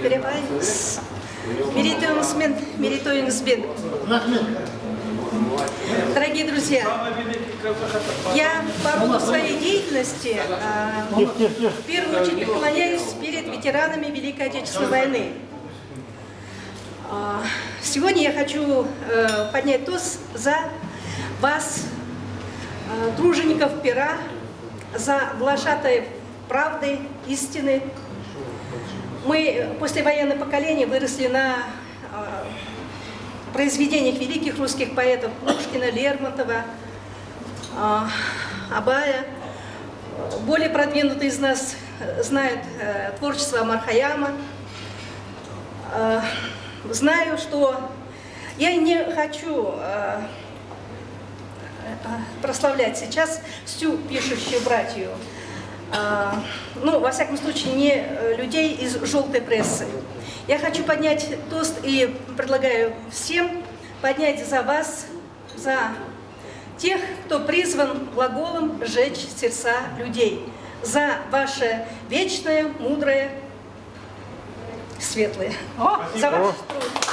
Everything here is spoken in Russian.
перебайыз. Мерейтойыңызбен. Дорогие друзья, я по роду своей деятельности в первую очередь преклоняюсь перед ветеранами Великой Отечественной войны. Сегодня я хочу поднять тост за вас, тружеников пера, за глашатаев правды, истины. Мы, послевоенное поколение, выросли на произведениях великих русских поэтов Пушкина, Лермонтова, Абая. Более продвинутые из нас знают творчество Омар Хайяма. Знаю, что я не хочу прославлять сейчас всю пишущую братью, ну, во всяком случае, не людей из желтой прессы. Я хочу поднять тост и предлагаю всем поднять за вас, за тех, кто призван глаголом сжечь сердца людей, за ваше вечное, мудрое, светлое, за ваш труд.